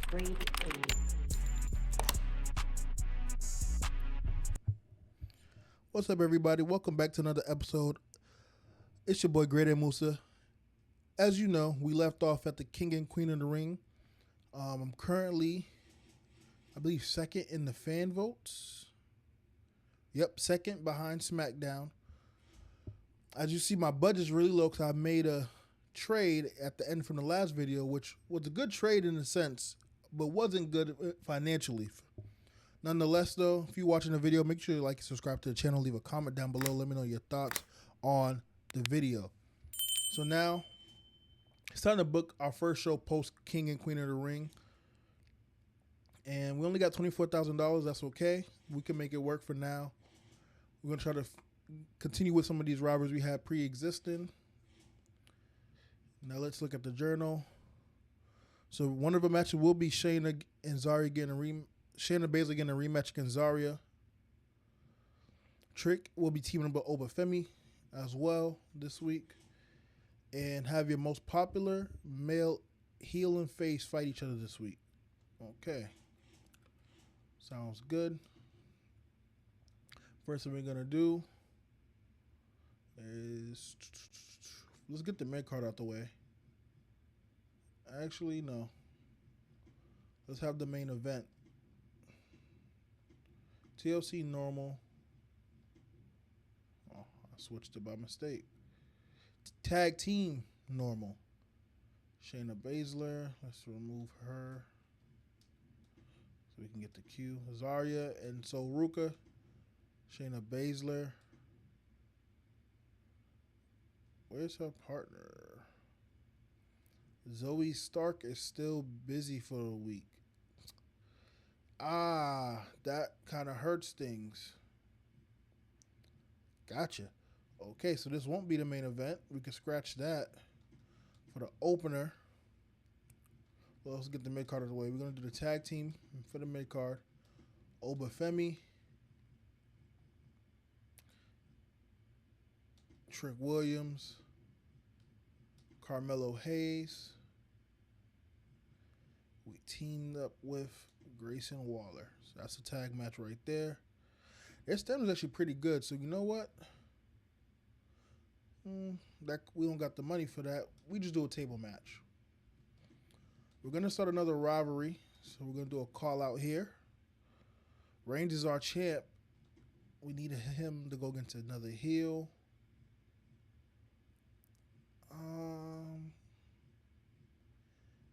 Grade A. What's up, everybody? Welcome back to another episode. It's your boy, Grade A Musa. As you know, we left off at the King and Queen of the Ring. I'm currently, I believe, second in the fan votes. Yep, second behind SmackDown. As you see, my budget's really low because I made a trade at the end from the last video, which was a good trade in a sense, but wasn't good financially. Nonetheless, though, if you're watching the video, make sure you like and subscribe to the channel. Leave a comment down below. Let me know your thoughts on the video. So now, it's time to book our first show post King and Queen of the Ring. And we only got $24,000. That's okay. We can make it work for now. We're going to try to continue with some of these robbers we had pre-existing. Now let's look at the journal. So one of the matches will be Shayna and Zarya getting Shayna Baszler getting a rematch against Zarya. Trick will be teaming up with Obafemi as well this week. And have your most popular male heel and face fight each other this week. Okay. Sounds good. First thing we're going to do is let's get the mid card out the way. Actually, no. Let's have the main event. TLC normal. Oh, I switched it by mistake. Tag team normal. Shayna Baszler. Let's remove her so we can get the cue. Zarya and Sol Ruka. Shayna Baszler. Where's her partner? Zoe Stark is still busy for a week. That kind of hurts things. Gotcha. Okay, so this won't be the main event. We can scratch that for the opener. Well, let's get the mid card out of the way. We're going to do the tag team for the mid card. Obafemi, Trick Williams, Carmelo Hayes. We teamed up with Grayson Waller. So that's a tag match right there. Their stem is actually pretty good. So you know what? That we don't got the money for that. We just do a table match. We're going to start another rivalry. So we're going to do a call out here. Reigns is our champ. We need him to go against another heel.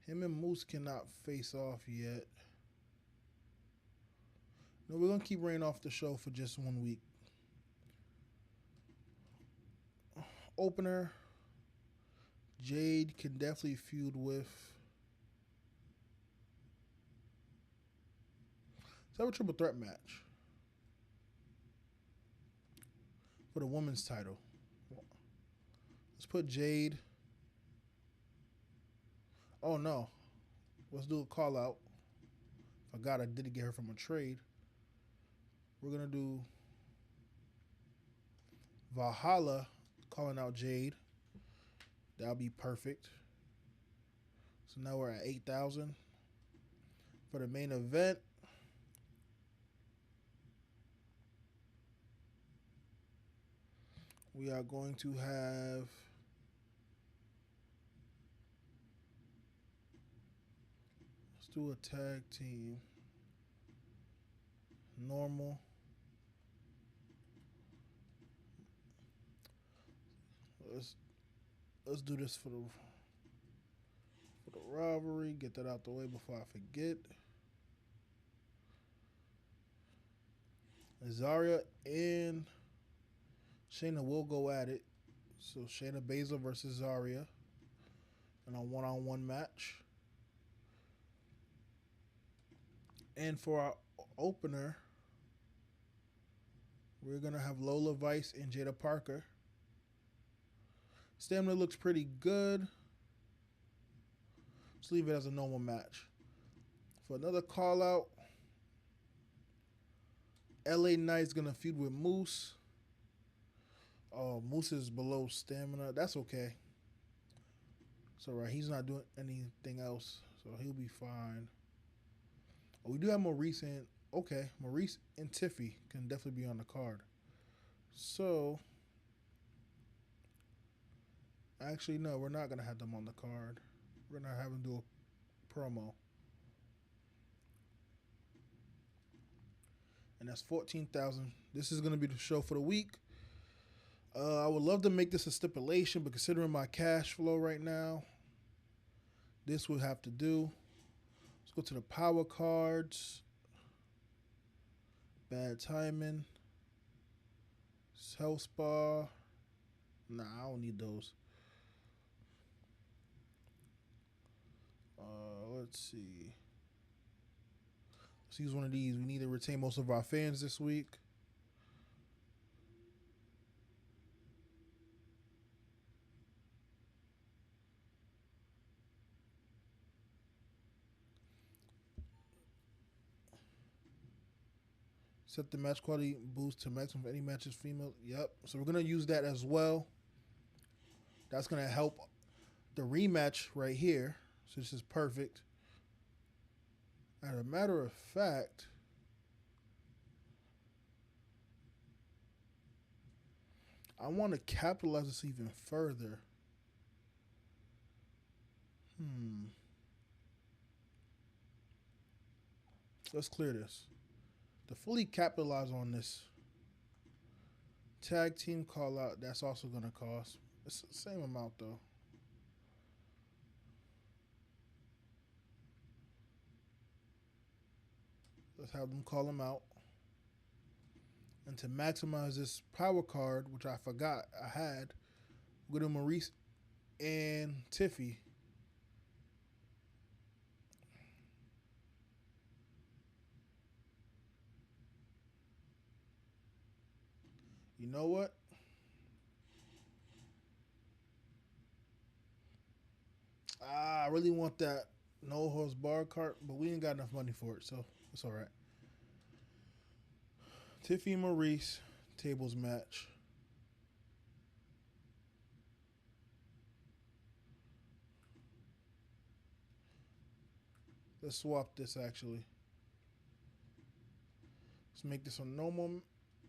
Him and Moose cannot face off yet. No, we're going to keep Reigns off the show for just 1 week. Opener. Jade can definitely feud with. Let's have a triple threat match for the women's title. Let's put Jade. Oh no. Let's do a call out. Forgot I did get her from a trade. We're going to do Valhalla calling out Jade. That'll be perfect. So now we're at 8,000. For the main event, we are going to have let's do a tag team. Normal. Let's do this for the rivalry. Get that out the way before I forget. Zarya and Shayna will go at it. So Shayna Baszler versus Zarya in a one-on-one match. And for our opener, we're going to have Lola Vice and Jada Parker. Stamina looks pretty good. Let's leave it as a normal match. For another call out, LA Knight's going to feud with Moose. Oh, Moose is below stamina. That's okay. It's all right. He's not doing anything else, so he'll be fine. Oh, we do have Maurice and okay, Maurice and Tiffy can definitely be on the card. So actually, no, we're not gonna have them on the card. We're gonna have them do a promo, and that's 14,000. This is gonna be the show for the week. I would love to make this a stipulation, but considering my cash flow right now, this would have to do. Let's go to the power cards. Bad timing. Health spa. Nah, I don't need those. Let's see. Let's use one of these. We need to retain most of our fans this week. Set the match quality boost to maximum for any matches female. Yep. So we're gonna use that as well. That's gonna help the rematch right here. So this is perfect. As a matter of fact, I want to capitalize this even further. Let's clear this. To fully capitalize on this tag team call out, that's also going to cost. It's the same amount though. Let's have them call them out. And to maximize this power card, which I forgot I had, we're going to Maurice and Tiffy. You know what? I really want that no horse bar cart, but we ain't got enough money for it, so it's all right. Tiffy and Maurice tables match. Let's swap this actually. Let's make this a normal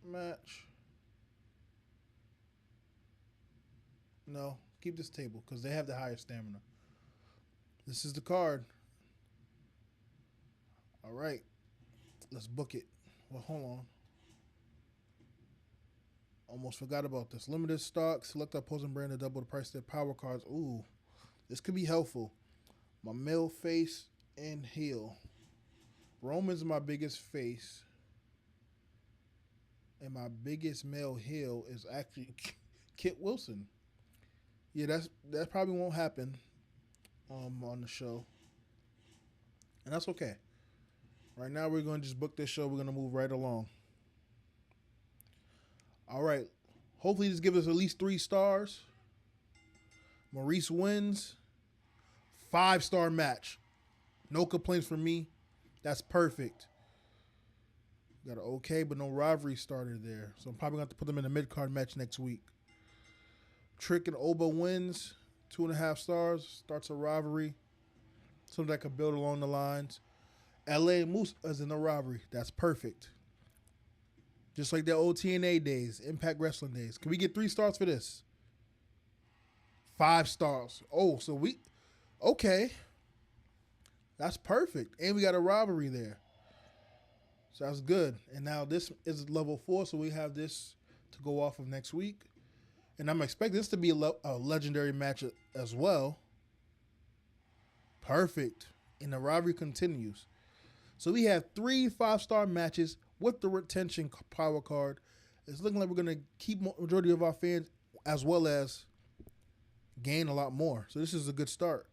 match. No, keep this table because they have the higher stamina. This is the card. All right, let's book it. Well, hold on. Almost forgot about this. Limited stock. Select opposing brand to double the price of their power cards. Ooh, this could be helpful. My male face and heel. Roman's my biggest face. And my biggest male heel is actually Kit Wilson. Yeah, that probably won't happen on the show. And that's okay. Right now we're going to just book this show. We're going to move right along. All right. Hopefully this gives us at least 3 stars. Maurice wins. 5-star match. No complaints from me. That's perfect. Got an okay, but no rivalry starter there. So I'm probably going to have to put them in a mid-card match next week. Trick and Oba wins. 2.5 stars. Starts a rivalry. Something that could build along the lines. LA Moose is in the rivalry. That's perfect. Just like the old TNA days, Impact Wrestling days. Can we get 3 stars for this? 5 stars. Oh, so we... Okay. That's perfect. And we got a rivalry there. So that's good. And now this is level 4, so we have this to go off of next week. And I'm expecting this to be a legendary match as well. Perfect. And the rivalry continues. So we have 3 5-star matches with the retention power card. It's looking like we're going to keep majority of our fans as well as gain a lot more. So this is a good start.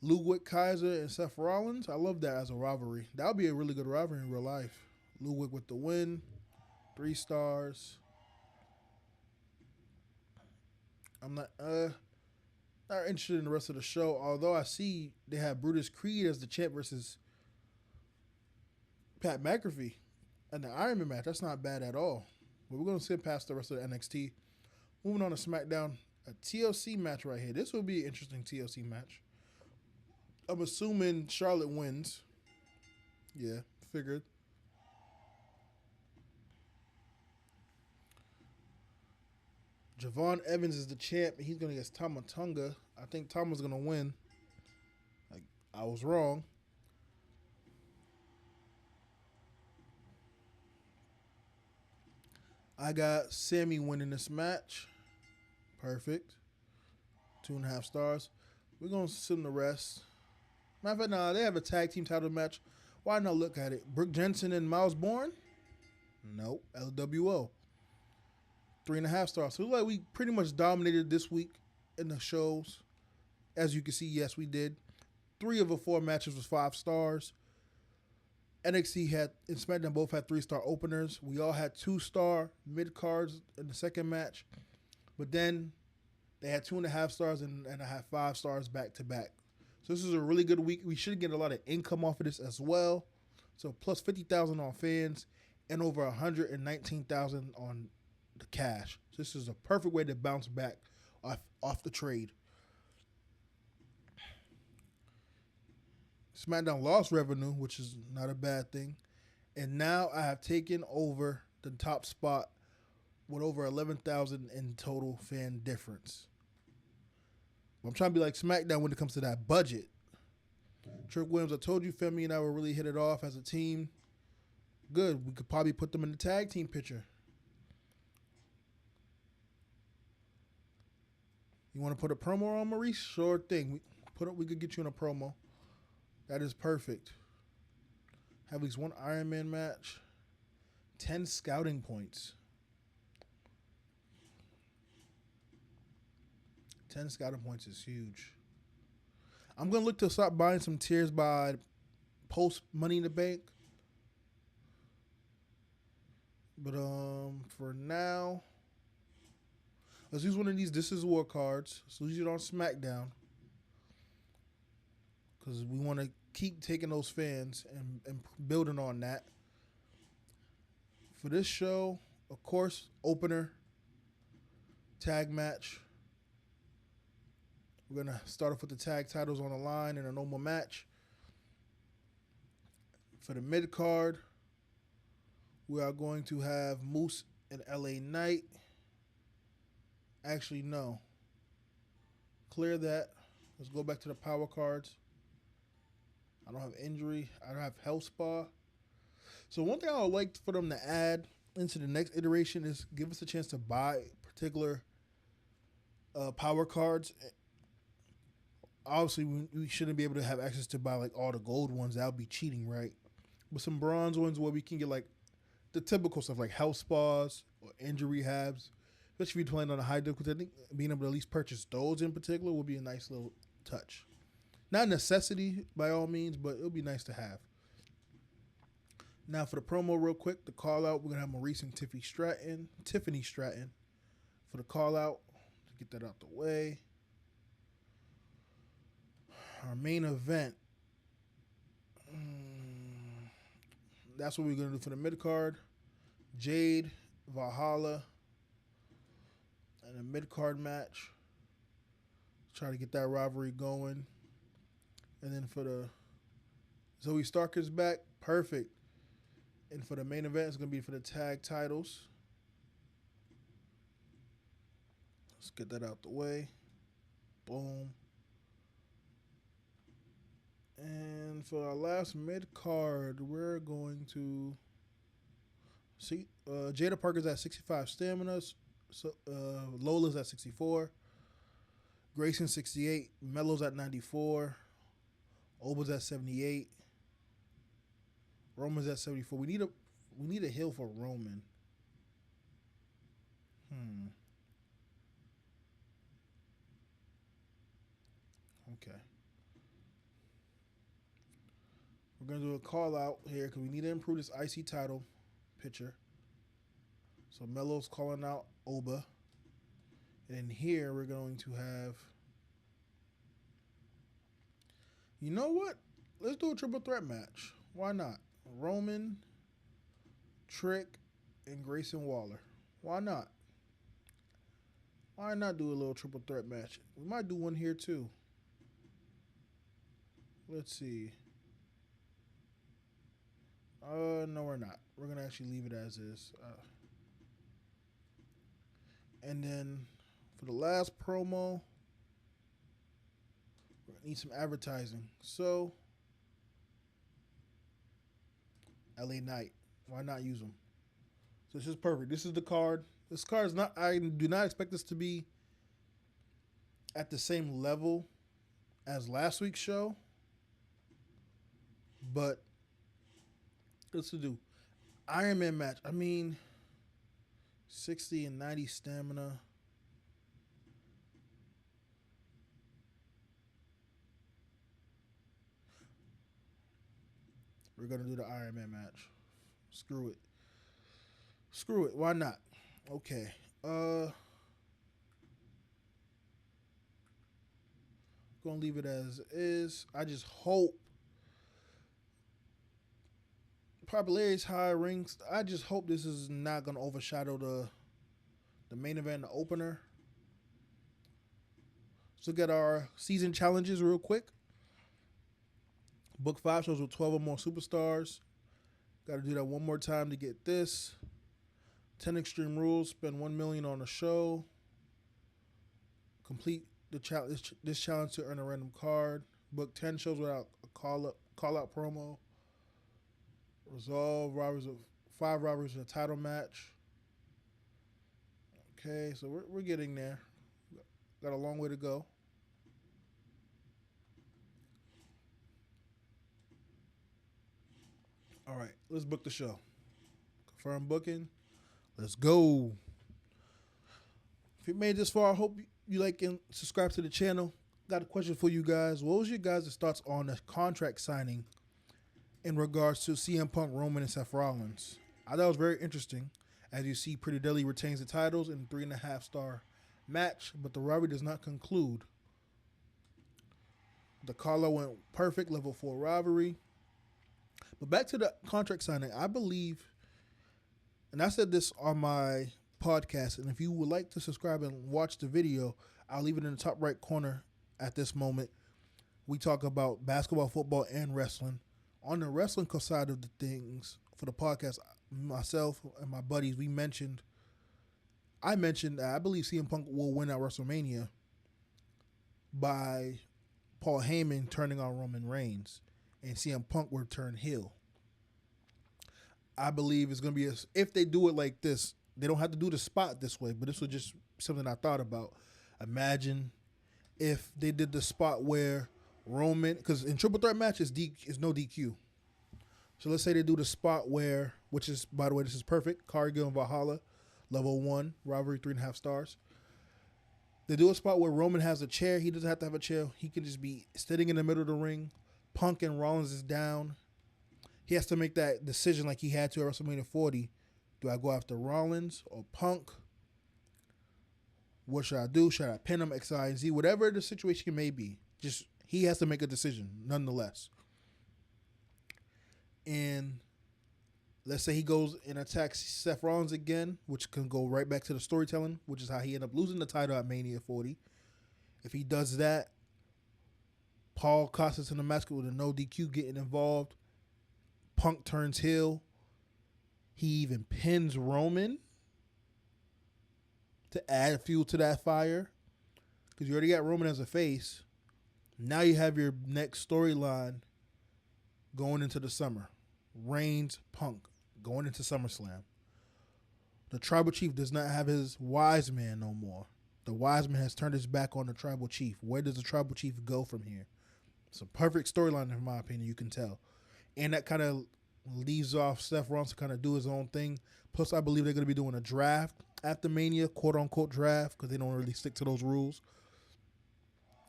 Ludwig Kaiser and Seth Rollins. I love that as a rivalry. That would be a really good rivalry in real life. Ludwig with the win. 3 stars. I'm not interested in the rest of the show, although I see they have Brutus Creed as the champ versus Pat McAfee in the Iron Man match. That's not bad at all. But we're going to skip past the rest of the NXT. Moving on to SmackDown, a TLC match right here. This will be an interesting TLC match. I'm assuming Charlotte wins. Yeah, figured. Javon Evans is the champ, and he's gonna get Tama Tonga. I think Tama's gonna win. Like I was wrong. I got Sammy winning this match. Perfect. 2.5 stars. We're gonna send the rest. Matter of fact, nah, they have a tag team title match. Why not look at it? Brooke Jensen and Miles Bourne? Nope. LWO. 3.5 stars. So like we pretty much dominated this week in the shows. As you can see, yes, we did. 3 of the 4 matches was 5 stars. NXT had and SmackDown both had 3-star openers. We all had 2-star mid cards in the second match, but then they had 2.5 stars and I had 5 stars back to back. So this is a really good week. We should get a lot of income off of this as well. So plus 50,000 on fans and over 119,000 on the cash. So this is a perfect way to bounce back off the trade. SmackDown lost revenue, which is not a bad thing. And now I have taken over the top spot with over 11,000 in total fan difference. I'm trying to be like SmackDown when it comes to that budget. Trick Williams, I told you, Femi and I will really hit it off as a team. Good. We could probably put them in the tag team picture. You want to put a promo on, Maurice? Sure thing. We could get you in a promo. That is perfect. Have at least 1 Iron Man match. 10 scouting points. 10 scouting points is huge. I'm going to look to start buying some tiers by post Money in the Bank. But for now, let's use one of these This Is War cards. So use it on SmackDown. Because we want to keep taking those fans and building on that. For this show, of course, opener, tag match. We're going to start off with the tag titles on the line in a normal match. For the mid card, we are going to have Moose and LA Knight. Actually, no. Clear that. Let's go back to the power cards. I don't have injury. I don't have health spa. So one thing I would like for them to add into the next iteration is give us a chance to buy particular power cards. Obviously, we shouldn't be able to have access to buy like all the gold ones. That would be cheating, right? But some bronze ones where we can get like the typical stuff like health spas or injury rehabs. Especially if you're playing on a high difficulty, I think being able to at least purchase those in particular would be a nice little touch. Not a necessity by all means, but it would be nice to have. Now for the promo real quick, the call out, we're going to have Maurice and Tiffany Stratton for the call out. To get that out the way. Our main event. That's what we're going to do for the mid card. Jade, Valhalla, and a mid card match. Try to get that rivalry going. And then for the Zoe Stark is back. Perfect. And for the main event, it's going to be for the tag titles. Let's get that out the way. Boom. And for our last mid card, we're going to see Jada Parker's at 65 stamina. So Lola's at 64. Grayson 68. Melo's at 94. Oba's at 78. Roman's at 74. We need a heal for Roman. Okay. We're going to do a call out here because we need to improve this IC title picture. So Melo's calling out Oba. And here we're going to have... You know what? Let's do a triple threat match. Why not? Roman, Trick, and Grayson Waller. Why not? Why not do a little triple threat match? We might do one here too. Let's see. No, we're not. We're gonna actually leave it as is. And then for the last promo, we're gonna need some advertising. So, LA Knight, why not use them? So this is perfect. This is the card. This card is not. I do not expect this to be at the same level as last week's show, but let's do Iron Man match. I mean, 60 and 90 stamina. We're gonna do the Iron Man match. Screw it. Screw it. Why not? Okay. Gonna leave it as is. I just hope popularity's high, rings. I just hope this is not gonna overshadow the main event, the opener. Let's look at our season challenges real quick. Book 5 shows with 12 or more superstars. Got to do that one more time to get this. 10 Extreme Rules. Spend $1 million on a show. Complete the this challenge to earn a random card. Book 10 shows without a call out promo. Resolve 5 robberies in a title match. Okay, so we're getting there. Got a long way to go. All right, let's book the show. Confirm booking. Let's go. If you made this far, I hope you like and subscribe to the channel. Got a question for you guys. What was your guys' thoughts on the contract signing in regards to CM Punk, Roman, and Seth Rollins? I thought it was very interesting. As you see, Pretty Deadly retains the titles in a 3.5-star match, but the rivalry does not conclude. The call-out went perfect, level 4 rivalry. But back to the contract signing, I believe, and I said this on my podcast, and if you would like to subscribe and watch the video, I'll leave it in the top right corner at this moment. We talk about basketball, football, and wrestling. On the wrestling side of the things, for the podcast, myself and my buddies, I mentioned that I believe CM Punk will win at WrestleMania by Paul Heyman turning on Roman Reigns, and CM Punk will turn heel. I believe it's going to be, if they do it like this, they don't have to do the spot this way, but this was just something I thought about. Imagine if they did the spot where Roman, because in triple threat matches is no DQ. So let's say they do the spot where, which is, by the way, this is perfect. Cargill and Valhalla, level 1, rivalry 3.5 stars. They do a spot where Roman has a chair. He doesn't have to have a chair. He can just be sitting in the middle of the ring. Punk and Rollins is down. He has to make that decision like he had to at WrestleMania 40. Do I go after Rollins or Punk? What should I do? Should I pin him, X, Y, and Z? Whatever the situation may be. Just, he has to make a decision, nonetheless. And let's say he goes and attacks Seth Rollins again, which can go right back to the storytelling, which is how he ended up losing the title at Mania 40. If he does that, Paul costs us in the match with a no DQ getting involved. Punk turns heel. He even pins Roman to add fuel to that fire. Because you already got Roman as a face. Now you have your next storyline going into the summer. Reigns, Punk, going into SummerSlam. The Tribal Chief does not have his Wise Man no more. The Wise Man has turned his back on the Tribal Chief. Where does the Tribal Chief go from here? It's a perfect storyline, in my opinion, you can tell. And that kind of leaves off Seth Rollins to kind of do his own thing. Plus, I believe they're going to be doing a draft after Mania, quote-unquote draft, because they don't really stick to those rules.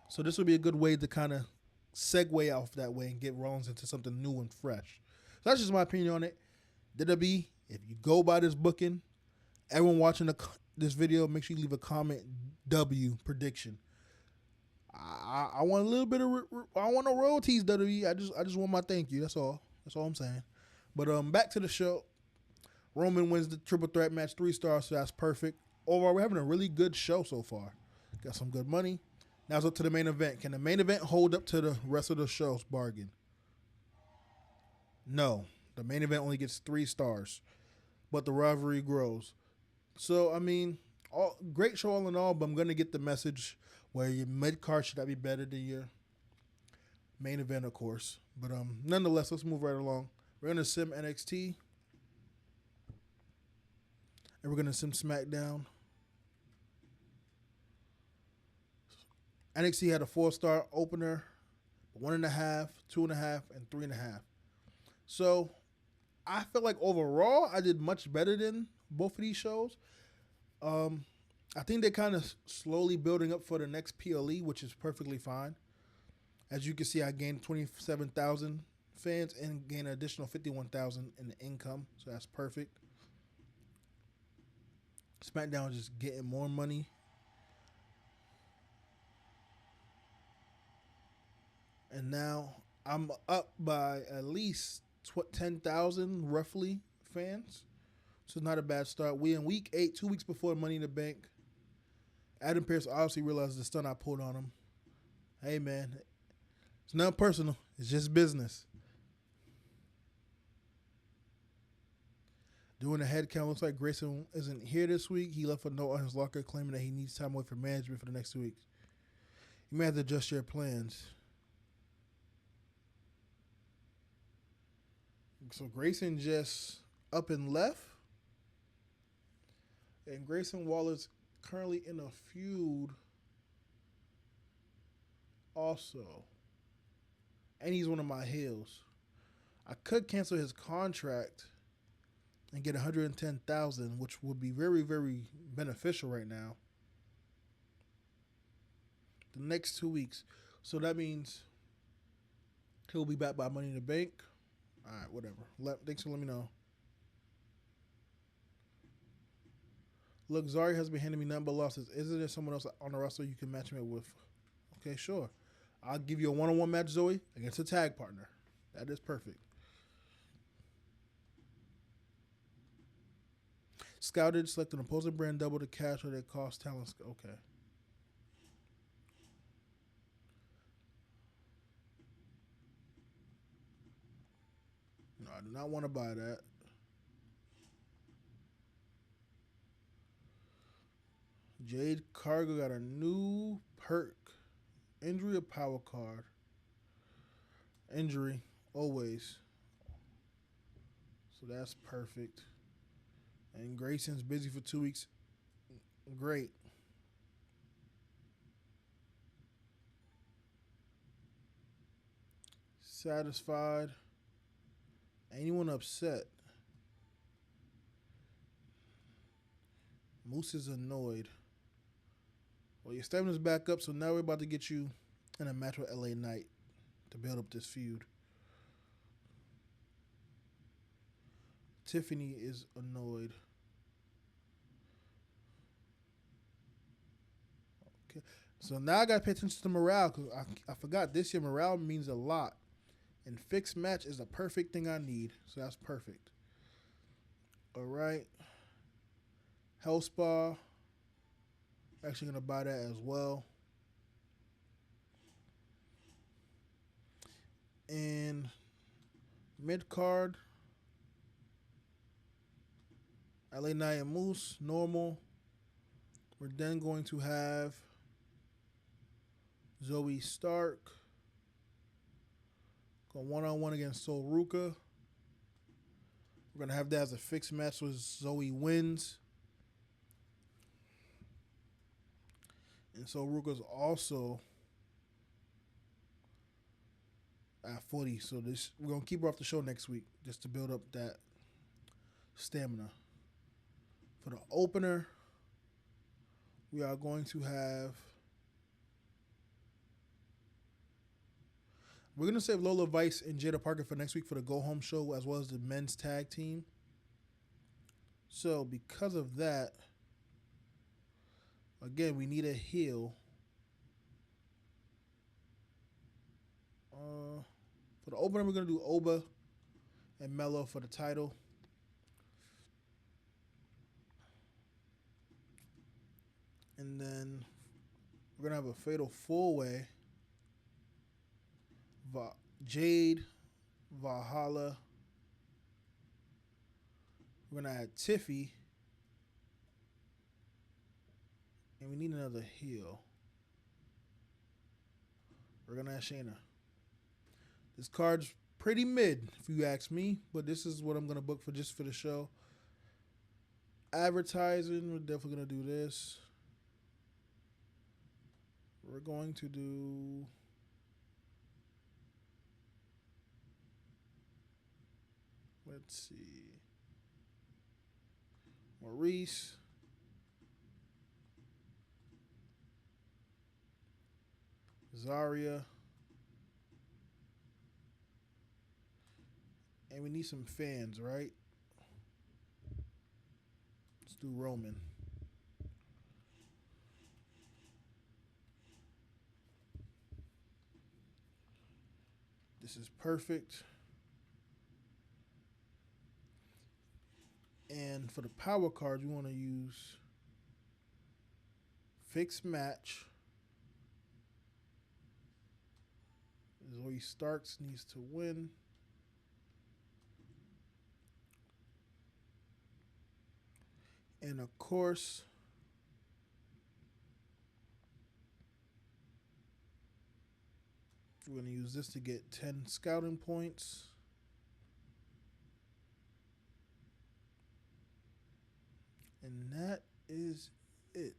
So this would be a good way to kind of segue off that way and get Rollins into something new and fresh. So that's just my opinion on it. WWE, if you go by this booking, everyone watching this video, make sure you leave a comment, W, prediction. I want a little bit of, I want no royalties, WWE. I just want my thank you. That's all. That's all I'm saying. But back to the show. Roman wins the triple threat match, 3 stars, so that's perfect. Overall, we're having a really good show so far. Got some good money. Now it's up to the main event. Can the main event hold up to the rest of the show's bargain? No. The main event only gets 3 stars, but the rivalry grows. So I mean, great show all in all, but I'm gonna get the message where your mid card should not be better than your main event, of course. But nonetheless, let's move right along. We're gonna sim NXT and we're gonna sim SmackDown. NXT had a 4-star opener, 1.5, 2.5, and 3.5. So I feel like overall I did much better than both of these shows. I think they're kind of slowly building up for the next PLE, which is perfectly fine. As you can see, I gained 27,000 fans and gained an additional 51,000 in income, so that's perfect. SmackDown is just getting more money. And now I'm up by at least 10,000 roughly fans. So not a bad start. We in week 8, 2 weeks before Money in the Bank. Adam Pearce obviously realized the stunt I pulled on him. Hey man, it's not personal. It's just business. Doing a head count, looks like Grayson isn't here this week. He left a note on his locker claiming that he needs time away from management for the next 2 weeks. You may have to adjust your plans. So Grayson just up and left. And Grayson Waller's currently in a feud also. And he's one of my heels. I could cancel his contract and get 110,000, which would be very, very beneficial right now. The next 2 weeks. So that means he'll be back by Money in the Bank. All right, whatever. Thanks for letting me know. Look, Zari has been handing me nothing but losses. Isn't there someone else on the roster you can match me up with? Okay, sure. I'll give you a one-on-one match, Zoe, against a tag partner. That is perfect. Scouted, select an opposing brand, double the cash or their cost, talents. Okay. No, I do not want to buy that. Jade Cargo got a new perk. Injury or power card? Injury, always. So that's perfect. And Grayson's busy for 2 weeks. Great. Satisfied. Anyone upset? Moose is annoyed. Well, your stamina's back up, so now we're about to get you in a match with LA Knight to build up this feud. Tiffany is annoyed. Okay, so now I gotta pay attention to morale because I forgot this year morale means a lot, and fixed match is the perfect thing I need. So that's perfect. All right, Hell Spa. Actually gonna buy that as well. And mid card, LA Knight and Moose, normal. We're then going to have Zoe Stark go one-on-one against Sol Ruka. We're going to have that as a fixed match with Zoe wins. And Sol Ruka's also at 40. So we're going to keep her off the show next week just to build up that stamina. For the opener, we are going to have... We're going to save Lola Vice and Jada Parker for next week for the go-home show as well as the men's tag team. So because of that, again, we need a heel. For the opener, we're going to do Oba and Mello for the title. And then we're going to have a fatal four-way. Jade, Valhalla, We're going to add Tiffy. And we need another heel. We're going to add Shayna. This card's pretty mid, if you ask me. But this is what I'm going to book for just for the show. Advertising, we're definitely going to do this. We're going to do... Let's see. Maurice. Zarya. And we need some fans, right? Let's do Roman. This is perfect. And for the power cards, we want to use Fixed Match. Zoe Starks needs to win. And of course, we're going to use this to get 10 scouting points. And that is it.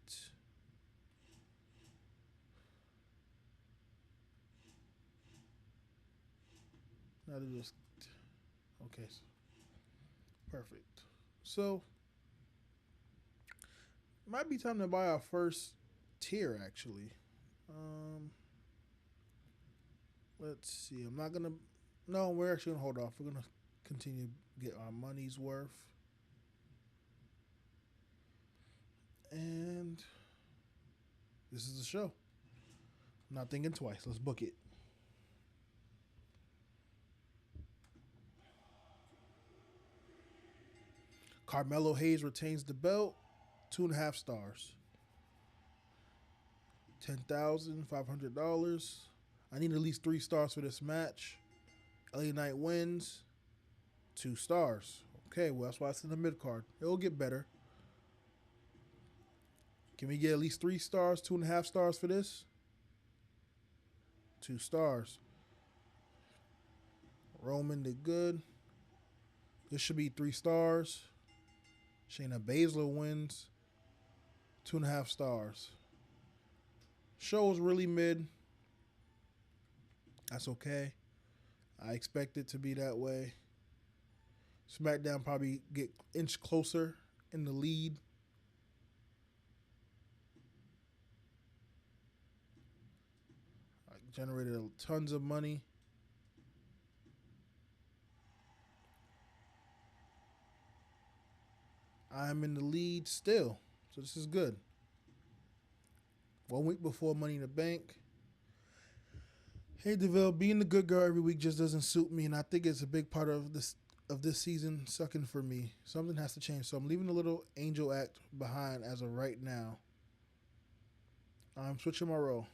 Now to just, okay, perfect. So, might be time to buy our first tier, actually. Let's see. I'm not going to, no, we're actually going to hold off. We're going to continue to get our money's worth. And this is the show. I'm not thinking twice. Let's book it. Carmelo Hayes retains the belt. 2.5 stars. $10,500. I need at least 3 stars for this match. LA Knight wins. 2 stars. Okay, well, that's why it's in the mid card. It'll get better. Can we get at least 3 stars, 2.5 stars for this? 2 stars. Roman did good. This should be 3 stars. Shayna Baszler wins. 2.5 stars. Show is really mid. That's okay. I expect it to be that way. SmackDown probably get inch closer in the lead. I generated tons of money. I'm in the lead still, so this is good. 1 week before Money in the Bank. Hey DeVille, being the good girl every week just doesn't suit me, and I think it's a big part of this season sucking for me. Something has to change, so I'm leaving a little angel act behind as of right now. I'm switching my role.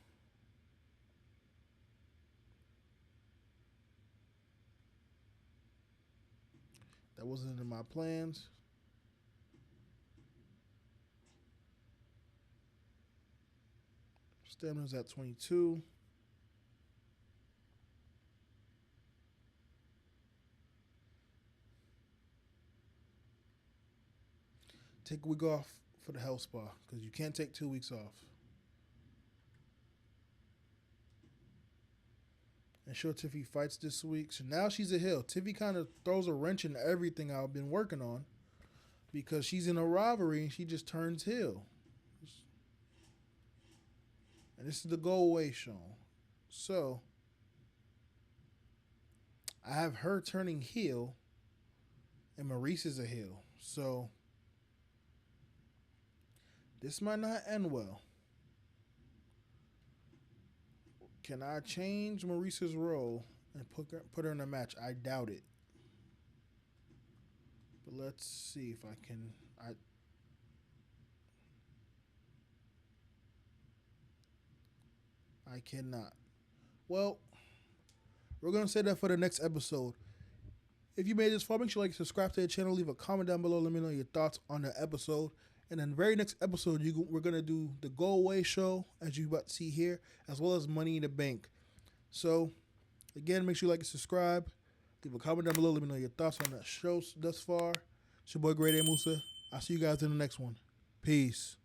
That wasn't in my plans. Stamina's at 22. Take a week off for the health spa because you can't take 2 weeks off. And sure, Tiffy fights this week. So now she's a heel. Tiffy kind of throws a wrench in everything I've been working on because she's in a rivalry and she just turns heel. And this is the go away show. So I have her turning heel and Maurice is a heel. So this might not end well. Can I change Maurice's role and put her in a match? I doubt it. But let's see if I can. I cannot. Well, we're going to say that for the next episode. If you made this far, make sure you subscribe to the channel, leave a comment down below, let me know your thoughts on the episode. And then the very next episode, we're going to do the Go Away show, as you about to see here, as well as Money in the Bank. So, again, make sure you subscribe, leave a comment down below, let me know your thoughts on that show thus far. It's your boy, Great A Musa. I'll see you guys in the next one. Peace.